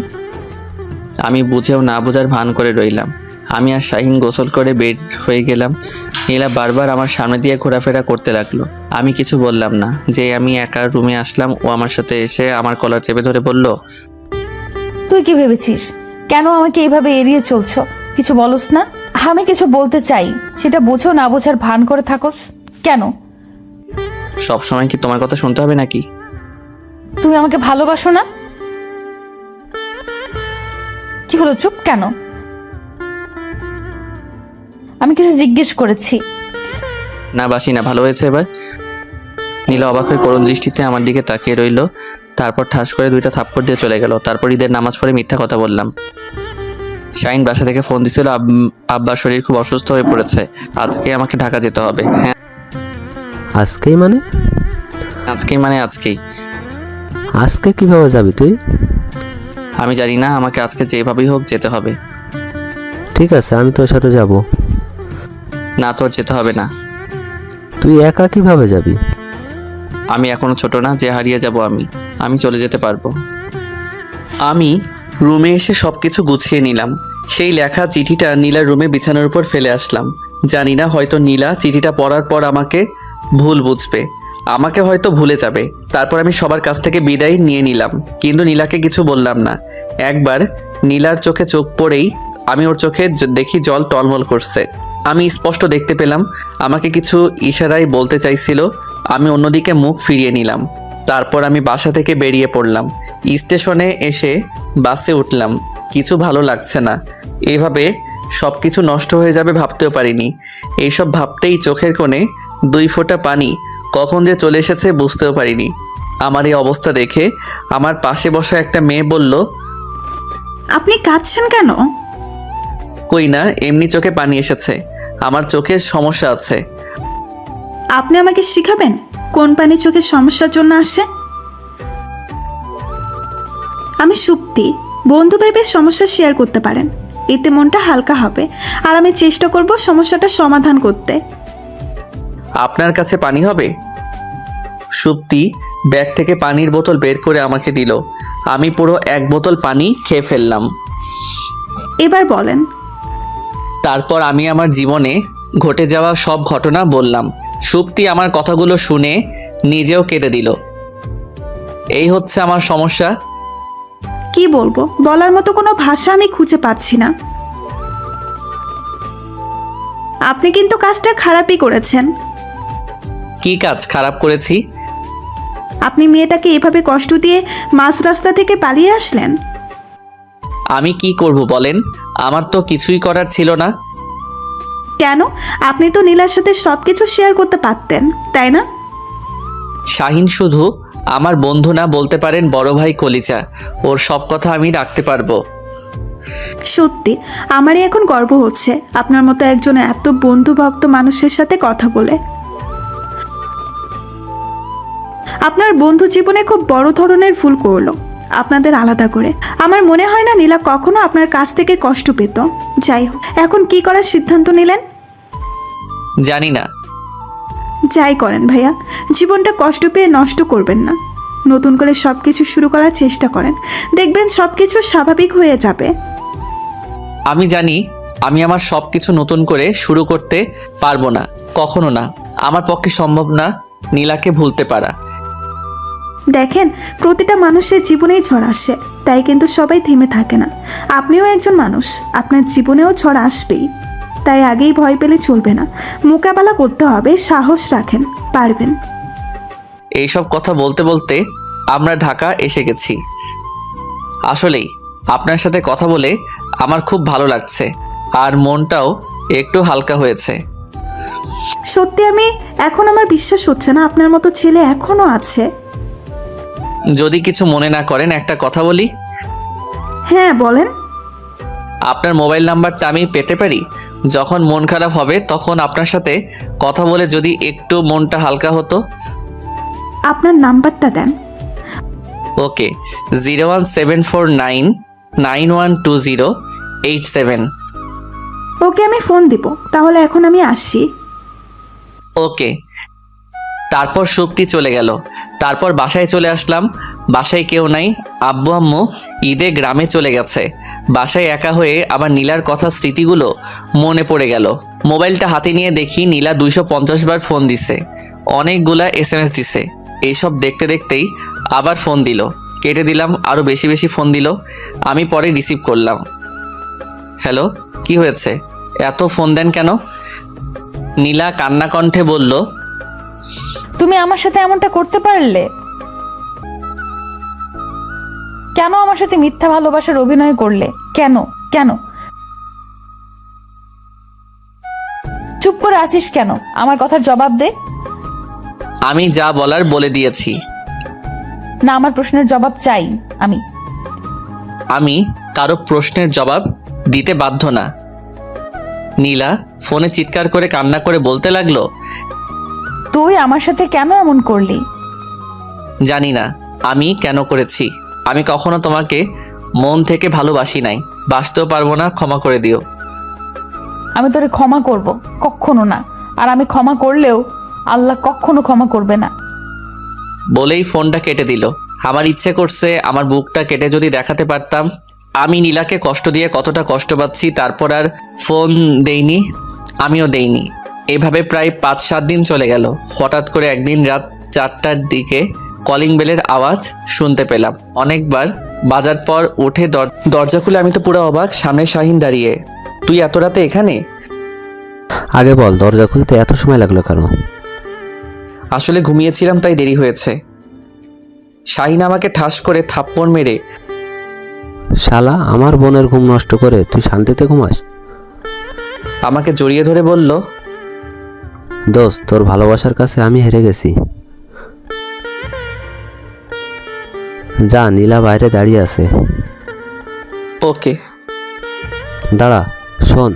আমি বুঝেও না বোঝার ভান করে রইলাম। আমি আর শাহিন গোসল করে বের হয়ে গেলাম। নীলা বারবার আমার সামনে দিয়ে ঘোরাফেরা করতে লাগলো। আমি কিছু বললাম না। যে আমি একা রুমে আসলাম, ও আমার সাথে এসে আমার কলার চেপে ধরে বলল, তুই কি ভেবেছিস? কেন আমাকে এইভাবে এড়িয়ে চলছো? কিছু বলস না? আমি কিছু বলতে চাই, সেটা বোঝো না বোঝার ভান করে থাকোস কেন? সব সময় কি তোমার কথা শুনতে হবে নাকি? তুমি আমাকে ভালোবাসো না? কি হলো, চুপ কেন? আমি কিছু জিজ্ঞেস করেছি। না, বাসি না। ভালো হয়েছে এবার? নীলা অবাক হয়ে করুণ দৃষ্টিতে আমার দিকে তাকিয়ে রইল। তারপর ঠাস করে 2টা থাপ্পড় দিয়ে চলে গেল। তারপর ঈদের নামাজ পড়ে মিথ্যা কথা বললাম। শাহিন বাসা থেকে ফোন দিছিল, আব্বার শরীর খুব অসুস্থ হয়ে পড়েছে, আজকে আমাকে ঢাকা যেতে হবে। হ্যাঁ, আজকেই মানে? আজকেই। আজকে কিভাবে যাবি তুই? আমি জানি না, আমাকে আজকে যেভাবেই হোক যেতে হবে। ঠিক আছে, আমি তোর সাথে যাব। না, তোর যেতে হবে না। তুই একা কিভাবে যাবি? আমি এখনো ছোট না যে হারিয়ে যাব। আমি চলে যেতে পারবো। আমি রুমে এসে সবকিছু গুছিয়ে নিলাম। সেই লেখা চিঠিটা নীলার রুমে বিছানার উপর ফেলে আসলাম। জানি না, হয়তো নীলা চিঠিটা পড়ার পর আমাকে ভুল বুঝবে, আমাকে হয়তো ভুলে যাবে। তারপর আমি সবার কাছ থেকে বিদায় নিয়ে নিলাম, কিন্তু নীলাকে কিছু বললাম না। একবার নীলার চোখে চোখ পড়েই আমি ওর চোখে দেখি জল টলমল করছে। আমি স্পষ্ট দেখতে পেলাম আমাকে কিছু ইশারায় বলতে চাইছিল। আমি অন্যদিকে মুখ ফিরিয়ে নিলাম। তারপর আমি বাসা থেকে বেরিয়ে পড়লাম। স্টেশনে এসে বাসে উঠলাম। কিছু ভালো লাগছে না। এভাবে সব কিছু নষ্ট হয়ে যাবে ভাবতেও পারিনি। এইসব ভাবতেই চোখের কোণে 2 ফোঁটা পানি কখন যে চলে এসেছে বুঝতেও পারিনি। আমার এই অবস্থা দেখে আমার পাশে বসা একটা মেয়ে বলল, আপনি কাঁদছেন কেন? কই না, এমনি চোখে পানি এসেছে। আমার চোখের সমস্যা আছে। আপনি আমাকে শিখাবেন কোন পানি চোখের সমস্যার জন্য আসে? আমি সুপ্তি, বন্ধু ভেবে সমস্যা শেয়ার করতে পারেন, এতে মনটা হালকা হবে। আর আমি চেষ্টা করব সমস্যাটা সমাধান করতে। আপনার কাছে পানি হবে? সুপ্তি ব্যাগ থেকে পানির বোতল বের করে আমাকে দিল। আমি পুরো 1 বোতল পানি খেয়ে ফেললাম। এবার বলেন। তারপর আমি আমার জীবনে ঘটে যাওয়া সব ঘটনা বললাম। সুপ্তি আমার কথাগুলো শুনে নিজেও কেঁদে দিল। এই হচ্ছে আমার সমস্যা। কি বলবো, বলার মতো কোনো ভাষা আমি খুঁজে পাচ্ছি না। আপনি কিন্তু কাজটা খারাপই করেছেন। কি কাজ খারাপ করেছি? আপনি মেয়েটাকে এভাবে কষ্ট দিয়ে মাঝ রাস্তা থেকে পালিয়ে আসলেন। আমি কি করব বলেন? আমার তো কিছুই করার ছিল না। কেন? আপনি তো নীলার সাথে সবকিছু শেয়ার করতে পারতেন, তাই না? শাহিন শুধু আমার বন্ধু না, বলতে পারেন বড় ভাই কলিজা। ওর সব কথা আমি রাখতে পারবো। সত্যি আমারই এখন গর্ব হচ্ছে আপনার মতো একজন এত বন্ধুভক্ত মানুষের সাথে কথা বলে। আপনার বন্ধু জীবনে খুব বড় ধরনের ভুল করলো আপনাদের আলাদা করে। আমার মনে হয় না নীলা কখনো আপনার কাছ থেকে কষ্ট পেত। যাই হোক, এখন কি করার সিদ্ধান্ত নিলেন? জানি না। যাই করেন ভাইয়া, জীবনটা কষ্ট পেয়ে নষ্ট করবেন না। নতুন করে সব কিছু শুরু করার চেষ্টা করেন, দেখবেন সব কিছু স্বাভাবিক হয়ে যাবে। আমি জানি আমি আমার সব কিছু নতুন করে শুরু করতে পারবো না, কখনো না। আমার পক্ষে সম্ভব না নীলাকে ভুলতে পারা। দেখেন, প্রতিটা মানুষের জীবনেই ঝড় আসে, তাই কিন্তু সবাই থেমে থাকে না। আপনিও একজন মানুষ, আপনার জীবনেও ঝড় আসবেই। তাই আগেই ভয় পেলে চলবে না, মোকাবেলা করতে হবে। সাহস রাখেন, পারবেন। এইসব কথা বলতে বলতে আমরা ঢাকা এসে গেছি। আসলেই আপনার সাথে কথা বলে আমার খুব ভালো লাগছে, আর মনটাও একটু হালকা হয়েছে। সত্যি আমি এখন আমার বিশ্বাস হচ্ছে না আপনার মতো ছেলে এখনো আছে। যদি কিছু মনে না করেন একটা কথা বলি। হ্যাঁ বলেন। আপনার মোবাইল নাম্বারটা আমি পেতে পারি? যখন মন খারাপ হবে তখন আপনার সাথে কথা বলে যদি একটু মনটা হালকা হতো। আপনার নাম্বারটা দেন। ওকে, 01749912087। ওকে, আমি ফোন দিব। তাহলে এখন আমি আসছি। ওকে। তারপর সুপ্তি চলে গেল। তারপর বাসায় চলে আসলাম। বাসায় কেউ নাই, আব্বু আম্মু ঈদে গ্রামে চলে গেছে। বাসায় একা হয়ে আবার নীলার কথা স্মৃতিগুলো মনে পড়ে গেল। মোবাইলটা হাতে নিয়ে দেখি নীলা 250 বার ফোন দিছে, অনেকগুলা SMS দিছে। এইসব দেখতে দেখতেই আবার ফোন দিল, কেটে দিলাম। আরও বেশি বেশি ফোন দিল, আমি পরে রিসিভ করলাম। হ্যালো, কি হয়েছে? এত ফোন দেন কেন? নীলা কান্না কণ্ঠে বলল, তুমি আমার সাথে এমনটা করতে পারলে? কেন আমার সাথে মিথ্যা ভালোবাসার অভিনয় করলে? কেন কেন চুপ করে আছিস কেন? আমার কথার জবাব দে। আমি যা বলার বলে দিয়েছি। না, আমার প্রশ্নের জবাব চাই আমি। আমি কারো প্রশ্নের জবাব দিতে বাধ্য না। নীলা ফোনে চিৎকার করে কান্না করে বলতে লাগলো, তুই আমার সাথে কেন এমন করলি? জানি না আমি কেন করেছি। আমি কখনো তোমাকে মন থেকে ভালোবাসি নাই, বাসতেও পারবো না, ক্ষমা করে দিও। আমি তোরে ক্ষমা করব? কখনো না। আর আমি ক্ষমা করলেও আল্লাহ কখনো ক্ষমা করবে না। বলেই ফোনটা কেটে দিল। আমার ইচ্ছে করছে আমার বুকটা কেটে যদি দেখাতে পারতাম আমি নীলাকে কষ্ট দিয়ে কতটা কষ্ট পাচ্ছি। তারপর আর ফোন দেইনি, আমিও দেইনি। এভাবে প্রায় 5-7 দিন চলে গেল। হঠাৎ করে একদিন রাত 4টার দিকে কলিং বেলের আওয়াজ শুনতে পেলাম। অনেকবার বাজার পর উঠে দরজা খুলে আমি তো পুরো অবাক। সামনে শাহিন দাঁড়িয়ে। তুই এত রাতে এখানে? আগে বল, দরজা খুলতে এত সময় লাগলো কেন? আসলে ঘুমিয়েছিলাম, তাই দেরি হয়েছে। শাহিন আমাকে ঠাস করে থাপ্পড় মেরে, শালা, আমার বোনের ঘুম নষ্ট করে তুই শান্তিতে ঘুমাস? আমাকে জড়িয়ে ধরে বলল, দোস্ত, তোর ভালোবাসার কাছে আমি হেরে গেছি। যা, নীলা বাইরে দাঁড়িয়ে আছে। ওকে। দাঁড়া, শোন,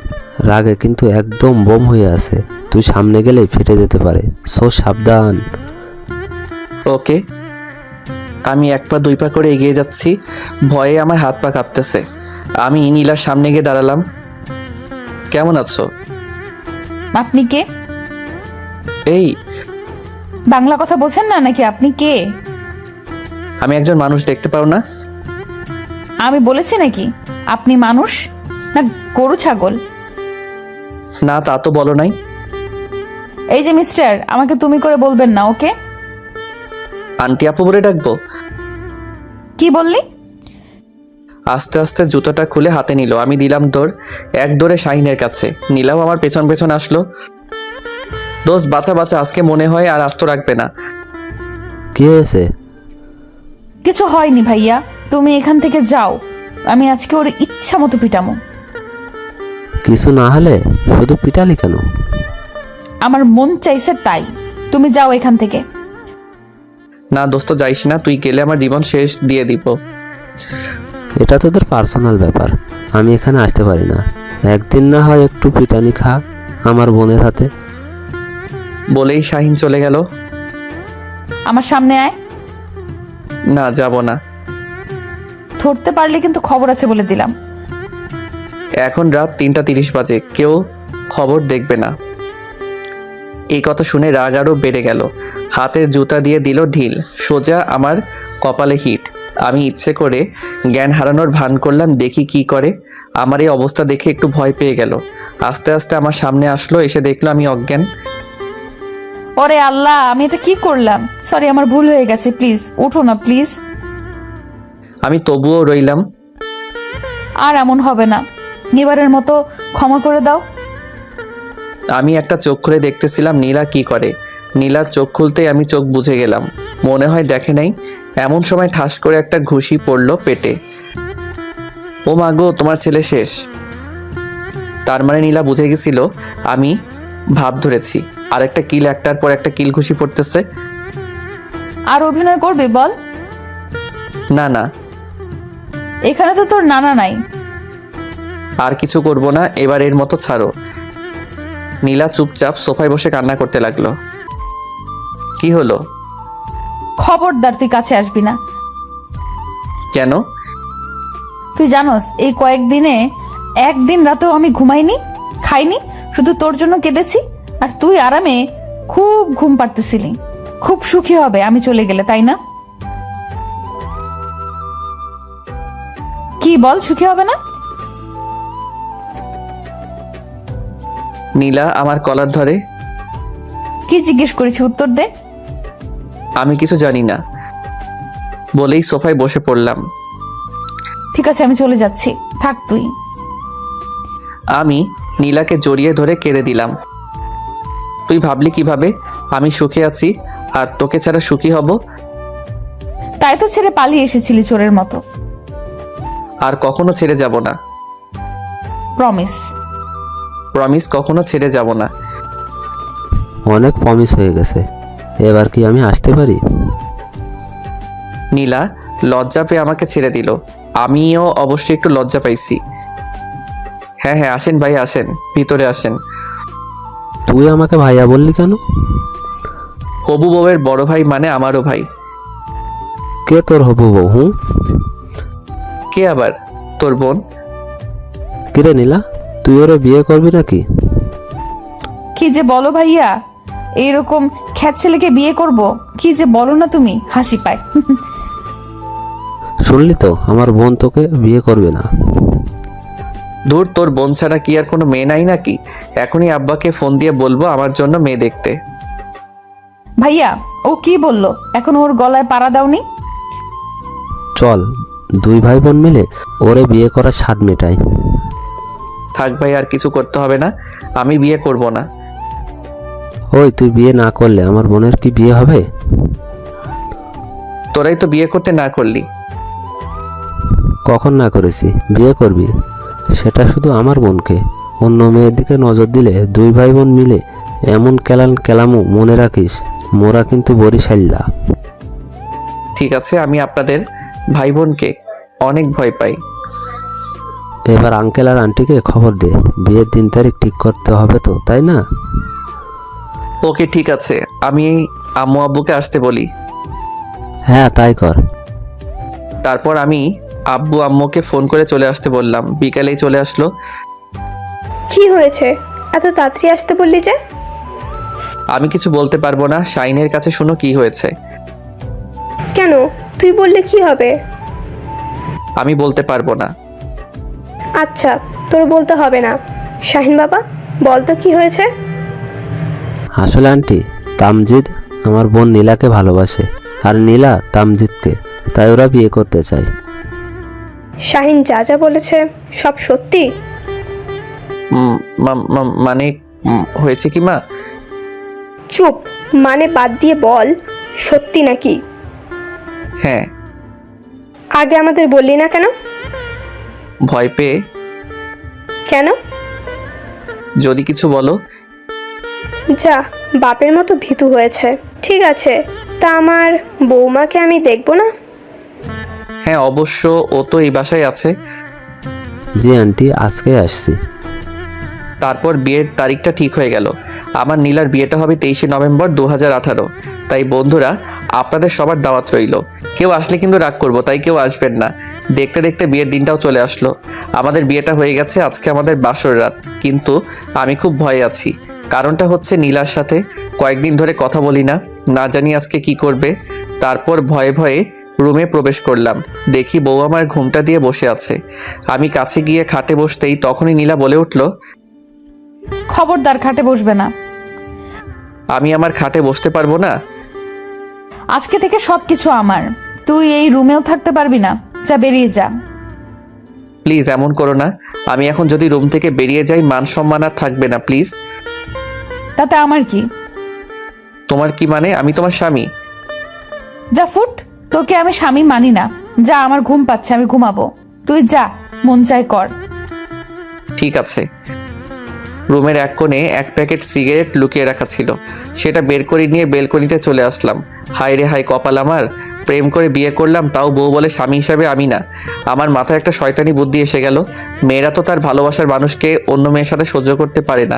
রাগে কিন্তু একদম বোম হয়ে আছে। তুই সামনে গেলেই ফেটে যেতে পারে, সো সাবধান। ওকে। আমি 1 পা 2 পা করে এগিয়ে যাচ্ছি। ভয়ে আমার হাত পা কাঁপতেছে। আমি নীলার সামনে গিয়ে দাঁড়ালাম। কেমন আছো? আপনি কে? এই, বাংলা কথা বোঝেন না নাকি? আপনি কে? আমি একজন মানুষ, দেখতে পাও না? আমি বলেছি নাকি আপনি মানুষ না গরু ছাগল? না, তা তো বলো নাই। এই যে মিস্টার, আমাকে তুমি করে বলবেন না, ওকে? আন্টি আপু বলে ডাকবো? কি বললি? আস্তে আস্তে জুতোটা খুলে হাতে নিল। আমি দিলাম দৌড়, এক দৌড়ে শাহিনের কাছে। নীলাও আমার পেছন পেছন আসলো। দোস্ত, বাঁচা বাঁচা, আজকে মনে হয় আর আস্ত রাখবে না। কি হয়েছে? কিছু হয়নি ভাইয়া, তুমি এখান থেকে যাও। আমি আজকে ওর ইচ্ছা মতো পিটামো। কিছু না হলে শুধু পিটালি কেন? আমার মন চাইছে তাই। তুমি যাও এখান থেকে। না দোস্ত যাইস না, তুই গেলে আমার জীবন শেষ দিয়ে দিব। এটা তোদের পার্সোনাল ব্যাপার, আমি এখানে আসতে পারি না। একদিন না হয় একটু পিটানি খা আমার বোনের হাতে। বলেই শাহিন চলে গেল। আমার সামনে আয়। না, যাব না। ধরতে পারলে কিন্তু খবর আছে বলে দিলাম। এখন রাত 3:30 বাজে, কেউ খবর দেখবে না। এই কথা শুনে রাগ আরও বেড়ে গেল। হাতের জুতা দিয়ে দিল ঢিল, সোজা আমার কপালে হিট। আমি ইচ্ছে করে জ্ঞান হারানোর ভান করলাম, দেখি কি করে। আমার এই অবস্থা দেখে একটু ভয় পেয়ে গেল। আস্তে আস্তে আমার সামনে আসলো, এসে দেখলো আমি অজ্ঞান। ওরে আল্লাহ, আমি এটা কি করলাম? সরি, আমার ভুল হয়ে গেছে, প্লিজ ওঠো না প্লিজ। আমি তবুও রইলাম। আর এমন হবে না, এবারের মতো ক্ষমা করে দাও। আমি একটা চোখ খুলে দেখতেছিলাম নীলা কি করে। নীলার চোখ খুলতেই আমি চোখ বুজে গেলাম, মনে হয় দেখে নাই। এমন সময় ঠাস করে একটা ঘুষি পড়লো পেটে। ও মা গো, তোমার ছেলে শেষ। তার মানে নীলা বুঝে গেছিল আমি ভাব ধরেছি। আর একটা কিল, একটার পর একটা কিল ঘুষি পড়তেছে। আর অভিনয় করবে বল? না না, এখানে তো তোর নানা নাই। আর কিছু করব না, এবার এর মতো ছাড়ো। নীলা চুপচাপ সোফায় বসে কান্না করতে লাগলো। কি হলো? খবরদার তুই কাছে আসবি না। কেন? তুই জানোস এই কয়েকদিনে একদিন রাতেও আমি ঘুমাইনি, খাইনি, শুধু তোর জন্য কেঁদেছি। আর তুই আরামে খুব ঘুম পাড়তেছিলি। খুব সুখী হবে আমি চলে গেলে, তাই না? কি বল, সুখী হবে না? নীলা আমার কলার ধরে। কি জিজ্ঞেস করেছি, উত্তর দে। আমি কিছু জানি না বলেই সোফায় বসে পড়লাম। ঠিক আছে, আমি চলে যাচ্ছি, থাক তুই। আমি নীলাকে জড়িয়ে ধরে কেঁদে দিলাম। তুই ভাবলি কিভাবে আমি সুখে আছি আর তোকে ছাড়া সুখী হব? তাই তো ছেড়ে পালিয়ে এসেছিলি চোরের মতো। আর কখনো ছেড়ে যাব না। প্রমিস। প্রমিস, কখনো ছেড়ে যাব না। অনেক প্রমিস হয়ে গেছে, এবার কি আমি আসতে পারি? নীলা লজ্জা পেয়ে আমাকে ছেড়ে দিল। আমিও অবশ্যই একটু লজ্জা পাইছি। হ্যাঁ হ্যাঁ, আসেন ভাই, আসেন, ভিতরে আসেন। তুই আমাকে ভাইয়া বললি কেন? হবু বউয়ের বড় ভাই মানে আমারও ভাই। কে তোর হবু বউ? হুঁ, কে আবার? তোর বোন। কিরে নীলা, তুই ওরে বিয়ে করবি নাকি? কি যে বলো ভাইয়া, এইরকম খ্যাত ছেলেকে বিয়ে করব? কি যে বলো না তুমি, হাসি পায়। শুনলি তো, আমার বোন তোকে বিয়ে করবে না। দূর, তোর বোন ছাড়া কি আর কোনো মেয়ে নাই নাকি? এখনই আব্বাকে ফোন দিয়ে বলবো আমার জন্য মেয়ে দেখতে। ভাইয়া, ও কি বললো? এখন ওর গলায় পাড়া দাওনি? চল, দুই ভাই বোন মিলে ওরে বিয়ে করার স্বাদ মেটাই। থাক ভাই, আর কিছু করতে হবে না, আমি বিয়ে করব না। ওই, তুই বিয়ে না করলে আমার বোনের কি বিয়ে হবে? তোরাই তো বিয়ে করতে না করলি। কখন না করেছি? বিয়ে করবি, সেটা শুধু আমার বোনকে। অন্য মেয়ের দিকে নজর দিলে দুই ভাই বোন মিলে এমন কেলামু মনে রাখিস, মোরা কিন্তু বরিশাল্লা। ঠিক আছে, আমি আপনাদের ভাই বোনকে অনেক ভয় পাই। এবার আঙ্কেল আর আন্টিকে খবর দে, বিয়ের দিন তারিখ ঠিক করতে হবে তো, তাই না? ওকে ঠিক আছে, আমি আম্মু আব্বুকে আসতে বলি। হ্যাঁ, তাই কর। তারপর আমি আব্বু আম্মুকে ফোন করে চলে আসতে বললাম। বিকালেই চলে আসলো। কি হয়েছে, এত তাড়াতাড়ি আসতে বললি যে? আমি কিছু বলতে পারবো না, শাইনের কাছে শুনো কি হয়েছে। কেন, তুই বললে কি হবে? আমি বলতে পারবো না। আচ্ছা, তোর বলতে হবে না। শাহিন বাবা, বল তো কি হয়েছে? আসলে আন্টি, তামজিদ আমার বোন নীলাকে ভালোবাসে আর নীলা তামজিদকে, তাই ওরা বিয়ে করতে চায়। শাহিন যা যা বলেছে সব সত্যি? মানে হয়েছে কি মা? চুপ, মানে বাদ দিয়ে বল, সত্যি নাকি? হ্যাঁ। আগে আমাদের বললি না কেন? ভয় পেয়ে। কেন? যদি কিছু বলো। যা, বাপের মতো ভীতু হয়েছে। ঠিক আছে, তা আমার বৌমাকে আমি দেখবো না? হ্যাঁ অবশ্য, ও তো এই বাসায় আছে। জি আন্টি, আজকে আসছি। তারপর বিয়ের তারিখটা ঠিক হয়ে গেল। আমার নীলার বিয়েটা হবে 23শে নভেম্বর 2018। তাই বন্ধুরা, আপনাদের সবার দাওয়াত রইল। কেউ আসলে কিন্তু রাগ করবো, তাই কেউ আসবেন না। দেখতে দেখতে বিয়ের দিনটাও চলে আসলো। আমাদের বিয়েটা হয়ে গেছে, আজকে আমাদের বাসর রাত। কিন্তু আমি খুব ভয়ে আছি। কারণটা হচ্ছে নীলার সাথে কয়েকদিন ধরে কথা বলি না, না জানি আজকে কি করবে। তারপর ভয়ে ভয়ে রুমে প্রবেশ করলাম। দেখি বউ আমার ঘুমটা দিয়ে বসে আছে। আমি কাছে গিয়ে খাটে বসতেই তখনই নীলা বলে উঠল, খবরদার খাটে বসবে না। আমি আমার খাটে বসতে পারবো না? আজকে থেকে সবকিছু আমার। তুই এই রুমেও থাকতে পারবি না, যা বেরিয়ে যা। প্লিজ এমন করো না। আমি এখন যদি রুম থেকে বেরিয়ে যাই, মান সম্মান আর থাকবে না। প্লিজ। তাতে আমার কি? তোমার কি মানে? আমি তোমার স্বামী। যা ফুট, তোকে আমি স্বামী মানি না। যা, আমার ঘুম পাচ্ছে, আমি ঘুমাবো। তুই যা, মন চাই কর। ঠিক আছে। রুমের এক কোণে এক প্যাকেট সিগারেট লুকিয়ে রাখা ছিল, সেটা বের করে নিয়ে বেলকনিতে চলে আসলাম। হায় রে হায় কপাল আমার, প্রেম করে বিয়ে করলাম, তাও বউ বলে স্বামী হিসাবে আমি না। আমার মাথায় একটা শয়তানি বুদ্ধি এসে গেল। মেয়েরা তো তার ভালোবাসার মানুষকে অন্য মেয়ের সাথে সহ্য করতে পারে না।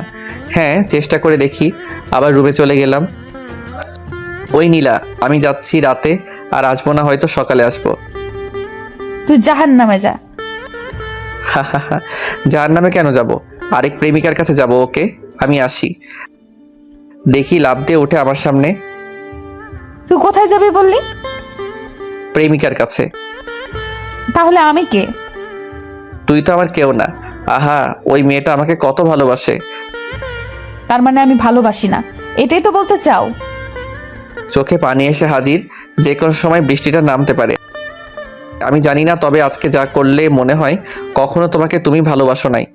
হ্যাঁ, চেষ্টা করে দেখি। আবার রুমে চলে গেলাম। ওই নীলা, আমি যাচ্ছি রাতে, আর আসবো না, হয়তো সকালে আসবো। তুই জাহান্নামে যা। যার নামে কেন যাব? আরেক প্রেমিকার কাছে যাব। ওকে, আমি আসি। দেখি লাফ দিয়ে ওঠে আমার সামনে। তুই কোথায় যাবি বললি? প্রেমিকার কাছে। তাহলে আমি কে? তুই তো আমার কেউ না। আহা, ওই মেয়েটা আমাকে কত ভালোবাসে। তার মানে আমি ভালোবাসি না, এটাই তো বলতে চাও? চোখে পানি এসে হাজির। যে কোনো সময় বৃষ্টিটা নামতে পারে। আমি জানি না, তবে আজকে যা করলে মনে হয় কখনো তোমাকে তুমি ভালোবাসো নাই।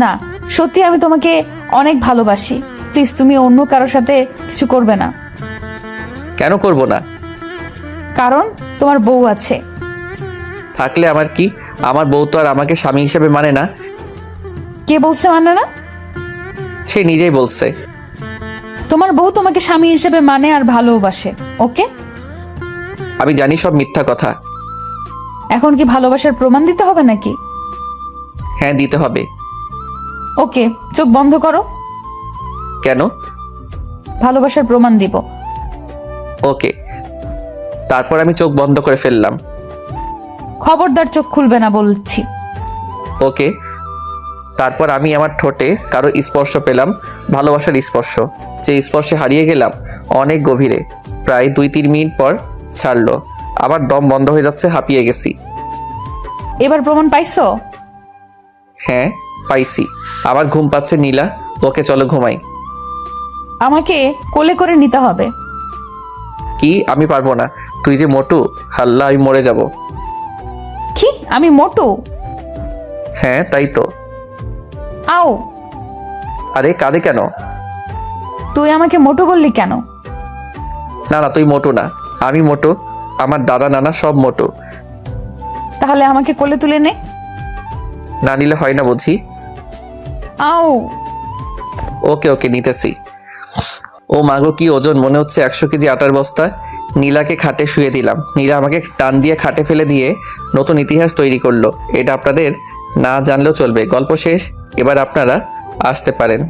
না, সত্যি আমি তোমাকে অনেক ভালোবাসি। প্লিজ, তুমি অন্য কারোর সাথে কিছু করবে না। কেন করব না? কারণ তোমার বউ আছে। থাকলে আমার কি? আমার বউ তো আর আমাকে স্বামী হিসেবে মানে না। কে বলছে মানে না? সে নিজেই বলছে। তোমার বউ তোমাকে স্বামী হিসেবে মানে আর ভালোবাসে। ওকে, আমি জানি সব মিথ্যা কথা। এখন কি ভালোবাসার প্রমাণ দিতে হবে নাকি? হ্যাঁ, দিতে হবে। ওকে, চোখ বন্ধ করো। কেন? ভালোবাসার প্রমাণ দিব। ওকে। তারপর আমি চোখ বন্ধ করে ফেললাম। খবরদার চোখ খুলবে না বলছি। ওকে। তারপর আমি আমার ঠোঁটে কারো স্পর্শ পেলাম, ভালোবাসার স্পর্শ, যে স্পর্শে হারিয়ে গেলাম অনেক গভীরে। প্রায় 2-3 মিনিট পর ছাড়লো। আমার দম বন্ধ হয়ে যাচ্ছে, হাঁপিয়ে গেছি। এবার প্রমাণ পাইছো? হ্যাঁ, পাইছি। আমার ঘুম পাচ্ছে নীলা। ওকে, চলো ঘুমাই। আমাকে কোলে করে নিতে হবে। কি? আমি পারবো না। তুই যে মোটু, হাল্লা, আমি মরে যাব। কি? আমি মোটু? হ্যাঁ, তাই তো। আও, আরে কাঁদে কেন? তুই আমাকে মোটু বললি কেন? না না, তুই মোটু না, আমি মোটু। আমার দাদা নানা সব মোটু। তাহলে আমাকে কোলে তুলে নে। না নিলে হয় না বুঝি? আও। ওকে ওকে, নিতেছি। ও মাগো, কি ওজন! মনে হচ্ছে 100 কেজি আটার বস্তা। নীলাকে খাটে শুয়ে দিলাম। নীলা আমাকে টান দিয়ে খাটে ফেলে দিয়ে নতুন ইতিহাস তৈরি করলো। এটা আপনাদের না জানলেও চলবে। গল্প শেষ, এবার আপনারা আসতে পারেন।